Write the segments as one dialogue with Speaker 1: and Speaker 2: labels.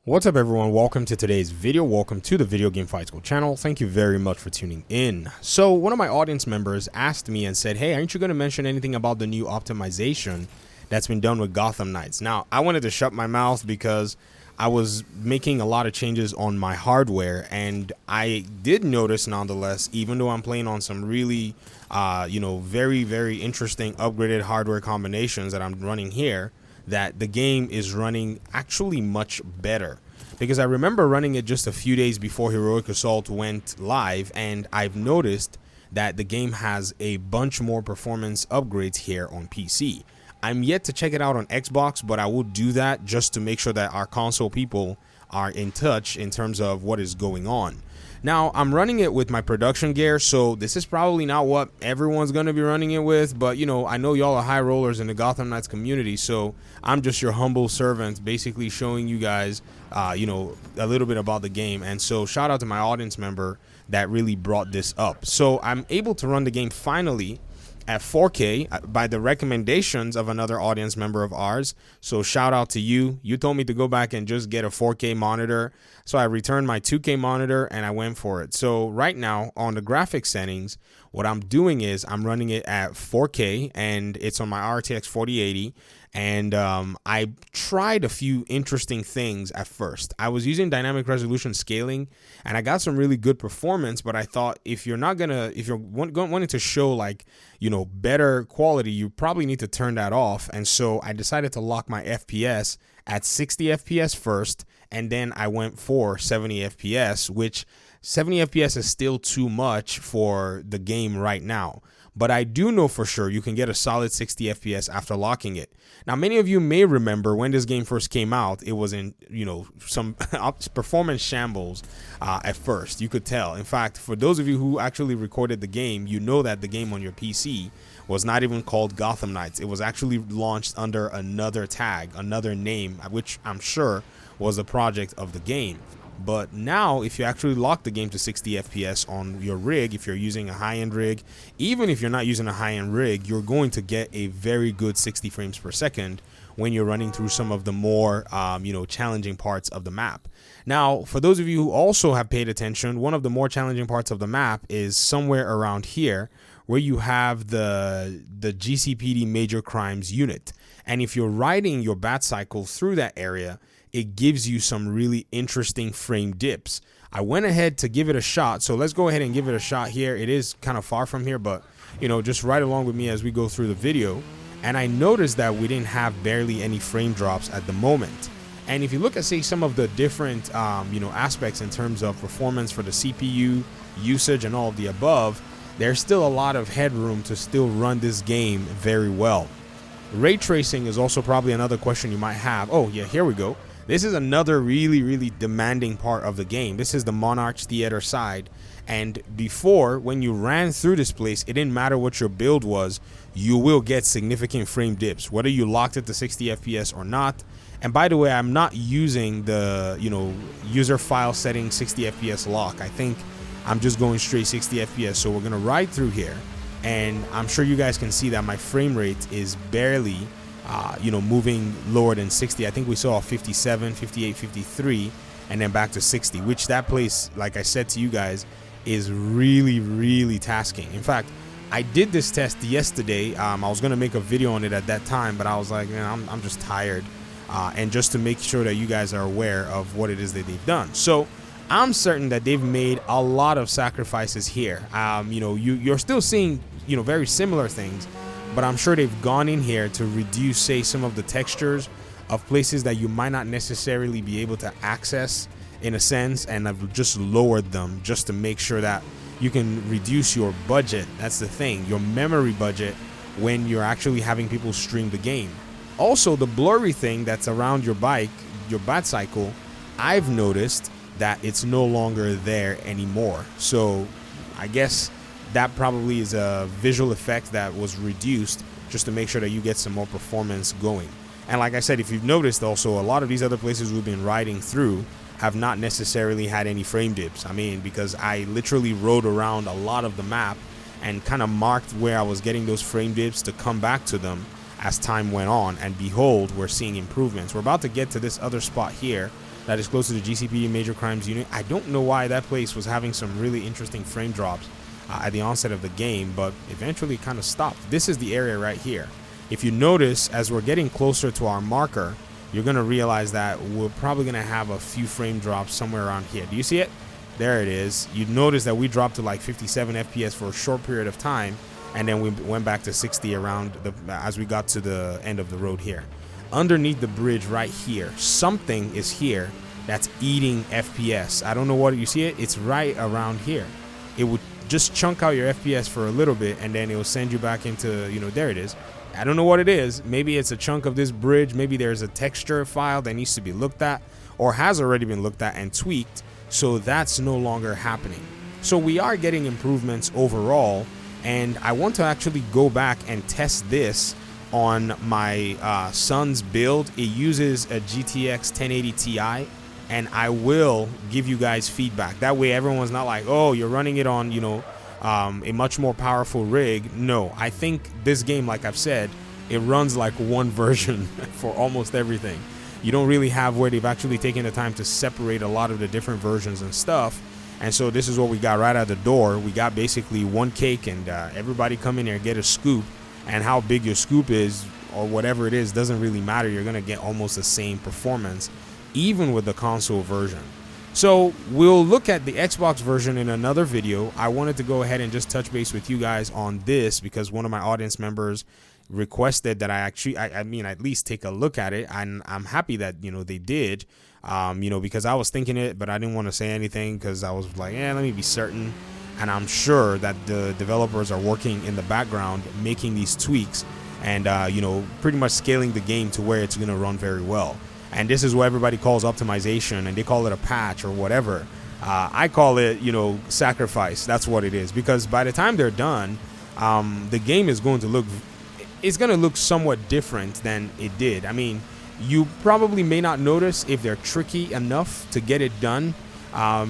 Speaker 1: What's up everyone, welcome to today's video. Welcome to the Video Game Fight School channel. Thank you very much for tuning in. So one of my audience members asked me and said, hey, aren't you going to mention anything about the new optimization that's been done with Gotham Knights? Now I wanted to shut my mouth because I was making a lot of changes on my hardware, and I did notice nonetheless, even though I'm playing on some really very interesting upgraded hardware combinations that I'm running here, that the game is running actually much better, because I remember running it just a few days before Heroic Assault went live, and I've noticed that the game has a bunch more performance upgrades here on PC. I'm yet to check it out on Xbox, but I will do that just to make sure that our console people are in touch in terms of what is going on. Now, I'm running it with my production gear, so this is probably not what everyone's going to be running it with, but, you know, I know y'all are high rollers in the Gotham Knights community, so I'm just your humble servant, basically showing you guys, a little bit about the game. And so shout out to my audience member that really brought this up. So I'm able to run the game finally at 4K by the recommendations of another audience member of ours. So shout out to you. You told me to go back and just get a 4K monitor. So I returned my 2K monitor and I went for it. So right now on the graphics settings, what I'm doing is I'm running it at 4K, and it's on my RTX 4080. And I tried a few interesting things at first. I was using dynamic resolution scaling, and I got some really good performance, but I thought if you're wanting to show, like, better quality, you probably need to turn that off. And so I decided to lock my FPS at 60 FPS first, and then I went for 70 FPS, which 70 FPS is still too much for the game right now. But I do know for sure you can get a solid 60 FPS after locking it. Now, many of you may remember when this game first came out, it was in, some performance shambles at first. You could tell. In fact, for those of you who actually recorded the game, you know that the game on your PC was not even called Gotham Knights. It was actually launched under another tag, another name, which I'm sure was a project of the game. But now, if you actually lock the game to 60 FPS on your rig, if you're using a high-end rig, even if you're not using a high-end rig, you're going to get a very good 60 frames per second when you're running through some of the more, challenging parts of the map. Now, for those of you who also have paid attention, one of the more challenging parts of the map is somewhere around here, where you have the GCPD Major Crimes unit. And if you're riding your bat cycle through that area, it gives you some really interesting frame dips. I went ahead to give it a shot, so let's go ahead and give it a shot here. It is kind of far from here, but just ride along with me as we go through the video. And I noticed that we didn't have barely any frame drops at the moment. And if you look at, say, some of the different aspects in terms of performance for the CPU usage and all of the above, there's still a lot of headroom to still run this game very well. Ray tracing is also probably another question you might have. Oh yeah, here we go. This is another really demanding part of the game. This is the Monarch's Theater side. And before, when you ran through this place, it didn't matter what your build was, you will get significant frame dips, whether you locked it to 60 FPS or not. And by the way, I'm not using the, user file setting 60 FPS lock. I think I'm just going straight 60 FPS. So we're going to ride through here. And I'm sure you guys can see that my frame rate is barely moving lower than 60. I think we saw 57, 58, 53, and then back to 60, which that place, like I said to you guys, is really tasking. In fact, I did this test yesterday. I was going to make a video on it at that time, but I was like, man, I'm just tired. And just to make sure that you guys are aware of what it is that they've done. So I'm certain that they've made a lot of sacrifices here. You're still seeing, very similar things, but I'm sure they've gone in here to reduce, say, some of the textures of places that you might not necessarily be able to access in a sense, and I've just lowered them just to make sure that you can reduce your budget. That's the thing, your memory budget, when you're actually having people stream the game. Also, the blurry thing that's around your bike, your bat cycle, I've noticed that it's no longer there anymore. So I guess that probably is a visual effect that was reduced just to make sure that you get some more performance going. And like I said, if you've noticed also, a lot of these other places we've been riding through have not necessarily had any frame dips. I mean, because I literally rode around a lot of the map and kind of marked where I was getting those frame dips to come back to them as time went on. And behold, we're seeing improvements. We're about to get to this other spot here that is close to the GCPD Major Crimes Unit. I don't know why that place was having some really interesting frame drops at the onset of the game, but eventually kind of stopped. This is the area right here. If you notice, as we're getting closer to our marker, you're going to realize that we're probably going to have a few frame drops somewhere around here. Do you see it? There it is. You notice that we dropped to like 57 FPS for a short period of time, and then we went back to 60 around as we got to the end of the road here. Underneath the bridge right here, something is here that's eating FPS. I don't know what, you see it? It's right around here. It would just chunk out your FPS for a little bit, and then it will send you back into, you know, there it is. I don't know what it is. Maybe it's a chunk of this bridge. Maybe there's a texture file that needs to be looked at or has already been looked at and tweaked, so that's no longer happening. So we are getting improvements overall, and I want to actually go back and test this on my son's build. It uses a GTX 1080 Ti, and I will give you guys feedback. That way everyone's not like, oh, you're running it on, you know, a much more powerful rig. No, I think this game, like I've said, it runs like one version for almost everything. You don't really have where they've actually taken the time to separate a lot of the different versions and stuff. And so this is what we got right out the door. We got basically one cake, and everybody come in here and get a scoop. And how big your scoop is or whatever it is doesn't really matter. You're going to get almost the same performance, even with the console version. So we'll look at the Xbox version in another video. I wanted to go ahead and just touch base with you guys on this because one of my audience members requested that I mean, at least take a look at it. And I'm happy that, you know, they did, you know, because I was thinking it, but I didn't want to say anything because I was like, let me be certain. And I'm sure that the developers are working in the background making these tweaks and, you know, pretty much scaling the game to where it's going to run very well. And this is what everybody calls optimization, and they call it a patch or whatever. I call it, you know, sacrifice. That's what it is, because by the time they're done, the game is going to look somewhat different than it did. I mean, you probably may not notice if they're tricky enough to get it done,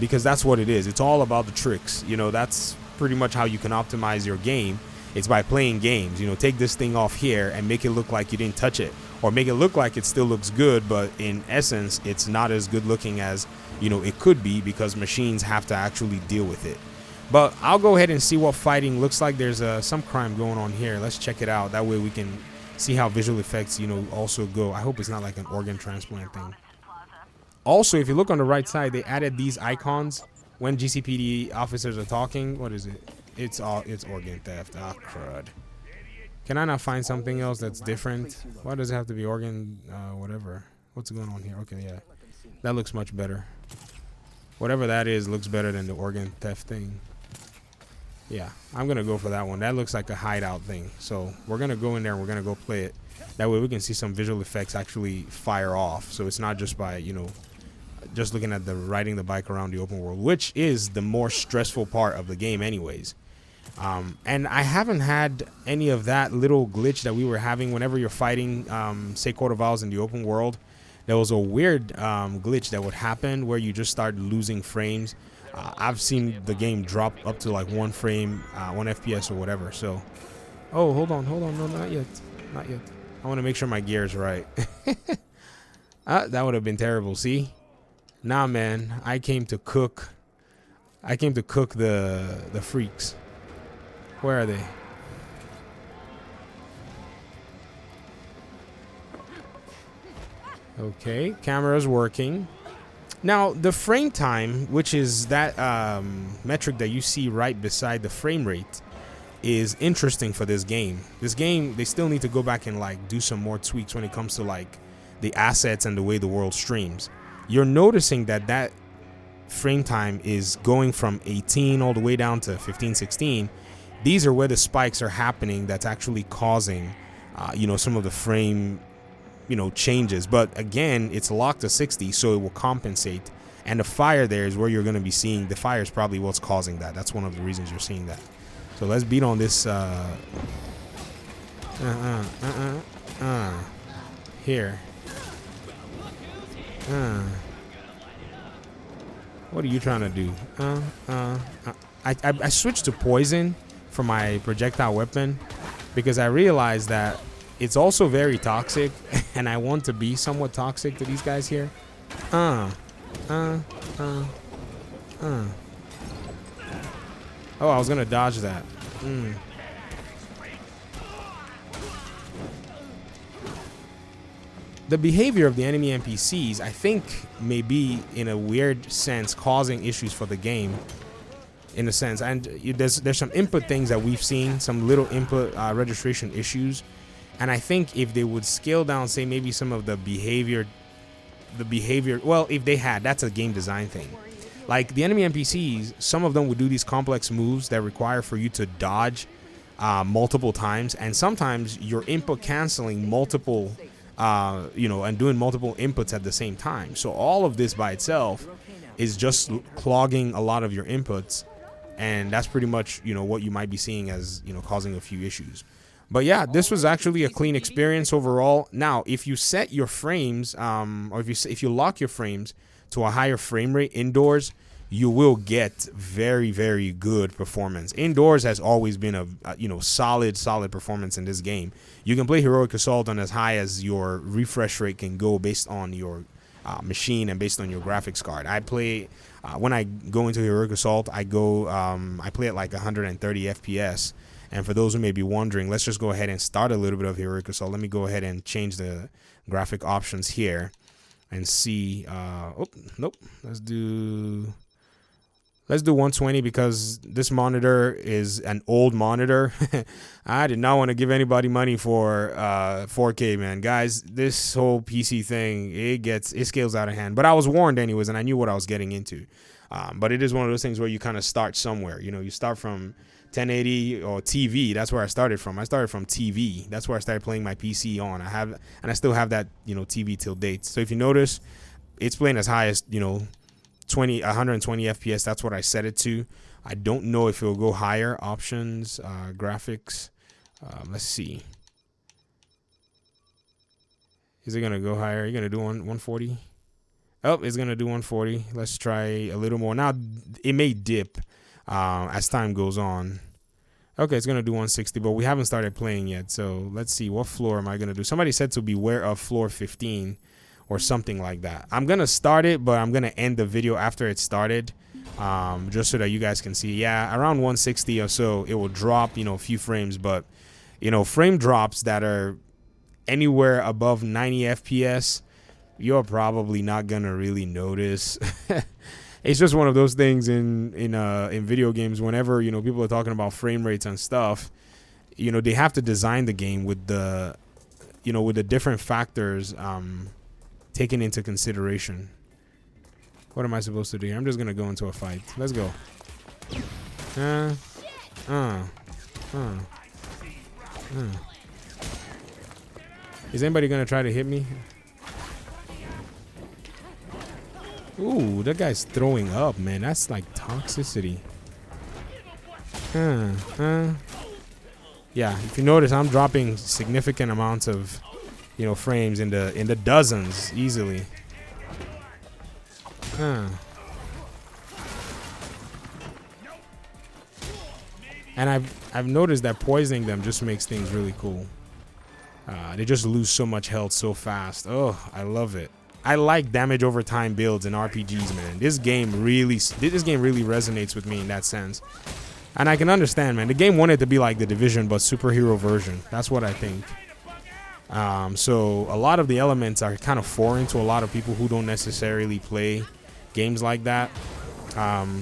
Speaker 1: because that's what it is. It's all about the tricks. You know, that's pretty much how you can optimize your game. It's by playing games. You know, take this thing off here and make it look like you didn't touch it, or make it look like it still looks good, but in essence it's not as good looking as, you know, it could be, because machines have to actually deal with it. But I'll go ahead and see what fighting looks like. There's some crime going on here. Let's check it out. That way we can see how visual effects, you know, also go. I hope it's not like an organ transplant thing. Also, if you look on the right side, they added these icons when GCPD officers are talking. What is it? It's organ theft. Ah, crud. Can I not find something else that's different? Why does it have to be organ, whatever? What's going on here? Okay, yeah. That looks much better. Whatever that is looks better than the organ theft thing. Yeah, I'm going to go for that one. That looks like a hideout thing. So we're going to go in there and we're going to go play it. That way we can see some visual effects actually fire off. So it's not just by, you know, just looking at the riding the bike around the open world, which is the more stressful part of the game anyways. And I haven't had any of that little glitch that we were having whenever you're fighting, say, Court of Owls in the open world. There was a weird glitch that would happen where you just start losing frames. I've seen the game drop up to like 1 frame, 1 FPS or whatever. So, oh, hold on. No, not yet. I want to make sure my gear is right. That would have been terrible. See? Nah, man. I came to cook the freaks. Where are they? Okay, camera's working. Now, the frame time, which is that metric that you see right beside the frame rate, is interesting for this game. This game, they still need to go back and like do some more tweaks when it comes to like the assets and the way the world streams. You're noticing that frame time is going from 18 all the way down to 15, 16. These are where the spikes are happening. That's actually causing, you know, some of the frame, you know, changes. But again, it's locked to 60, so it will compensate. And the fire there is where you're going to be seeing the fire is probably what's causing that. That's one of the reasons you're seeing that. So let's beat on this. Here. What are you trying to do? I switched to poison for my projectile weapon because I realized that it's also very toxic, and I want to be somewhat toxic to these guys here. Uh. Oh, I was gonna dodge that. The behavior of the enemy NPCs, I think, may be in a weird sense causing issues for the game. In a sense, and there's some input things that we've seen, some little input registration issues, and I think if they would scale down, say maybe some of the behavior, well, if they had, that's a game design thing. Like the enemy NPCs, some of them would do these complex moves that require for you to dodge multiple times, and sometimes you're input canceling multiple, and doing multiple inputs at the same time. So all of this by itself is just clogging a lot of your inputs. And that's pretty much, what you might be seeing as, causing a few issues. But yeah, this was actually a clean experience overall. Now, if you set your frames, or if you lock your frames to a higher frame rate indoors, you will get very, very good performance. Indoors has always been a solid performance in this game. You can play Heroic Assault on as high as your refresh rate can go based on your machine and based on your graphics card. I play when I go into Heroic Assault, I play at like 130 FPS. And for those who may be wondering, let's just go ahead and start a little bit of Heroic Assault. Let me go ahead and change the graphic options here and see. Oh, nope. Let's do 120 because this monitor is an old monitor. I did not want to give anybody money for 4K, man. Guys, this whole PC thing, it scales out of hand. But I was warned anyways, and I knew what I was getting into. But it is one of those things where you kind of start somewhere. You start from 1080 or TV. That's where I started from. I started from TV. That's where I started playing my PC on. I still have that, TV till date. So if you notice, it's playing as high as, 120 FPS. That's what I set it to. I don't know if it will go higher. Options, graphics. Let's see. Is it gonna go higher? Are you gonna do 140? Oh, it's gonna do 140. Let's try a little more. Now it may dip as time goes on. Okay, it's gonna do 160, but we haven't started playing yet. So let's see, what floor am I gonna do? Somebody said to beware of floor 15. Or something like that. I'm gonna start it, but I'm gonna end the video after it started, just so that you guys can see. Yeah, around 160 or so, it will drop, a few frames. But frame drops that are anywhere above 90 FPS, you're probably not gonna really notice. It's just one of those things in video games. Whenever people are talking about frame rates and stuff, they have to design the game with the different factors taken into consideration. What am I supposed to do here? I'm just gonna go into a fight. Let's go. Is anybody gonna try to hit me? Ooh, that guy's throwing up, man. That's like toxicity. Yeah, if you notice, I'm dropping significant amounts of frames in the dozens easily. And I've noticed that poisoning them just makes things really cool. They just lose so much health so fast. Oh, I love it. I like damage over time builds in RPGs, man. This game really resonates with me in that sense. And I can understand, man. The game wanted to be like The Division, but superhero version. That's what I think. So a lot of the elements are kind of foreign to a lot of people who don't necessarily play games like that.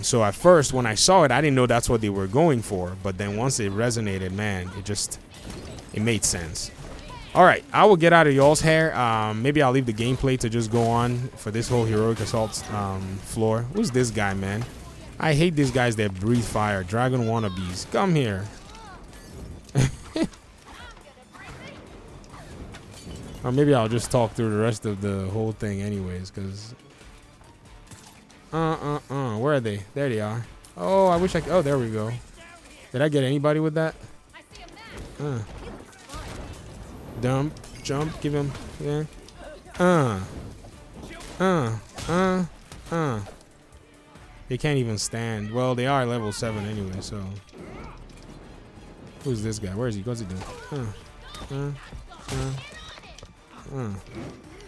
Speaker 1: So at first, when I saw it, I didn't know that's what they were going for. But then once it resonated, man, it made sense. All right, I will get out of y'all's hair. Maybe I'll leave the gameplay to just go on for this whole Heroic Assault floor. Who's this guy, man? I hate these guys that breathe fire. Dragon wannabes. Come here. Or maybe I'll just talk through the rest of the whole thing anyways, because... Where are they? There they are. Oh, I wish I could... Oh, there we go. Did I get anybody with that? Dump, jump, give him... Yeah. They can't even stand. Well, they are level 7 anyway, so... Who's this guy? Where is he? What's he doing?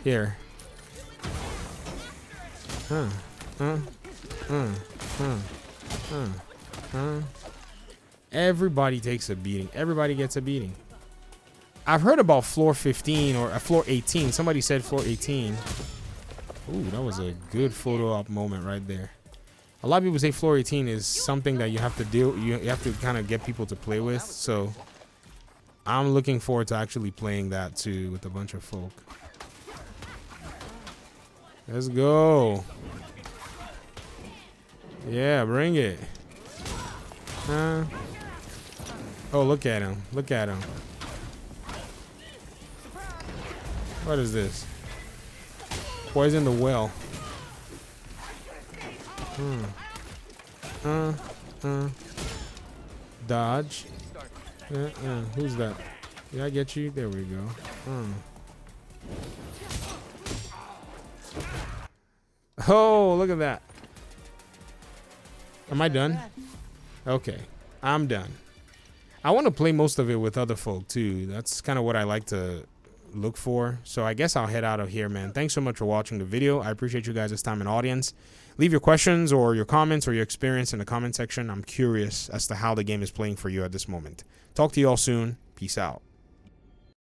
Speaker 1: Here. Everybody takes a beating. Everybody gets a beating. I've heard about floor 15 or floor 18. Somebody said floor 18. Ooh, that was a good photo op moment right there. A lot of people say floor 18 is something that you have to deal. You have to kind of get people to play with. So I'm looking forward to actually playing that too with a bunch of folk. Let's go. Yeah, bring it. Oh, look at him. Look at him. What is this? Poison the well. Dodge. Who's that? Did I get you? There we go. Oh, look at that. Am I done? Okay, I'm done. I want to play most of it with other folk too. That's kind of what I like to look for. So I guess I'll head out of here, man. Thanks so much for watching the video. I appreciate you guys' time and audience. Leave your questions or your comments or your experience in the comment section. I'm curious as to how the game is playing for you at this moment. Talk to you all soon. Peace out.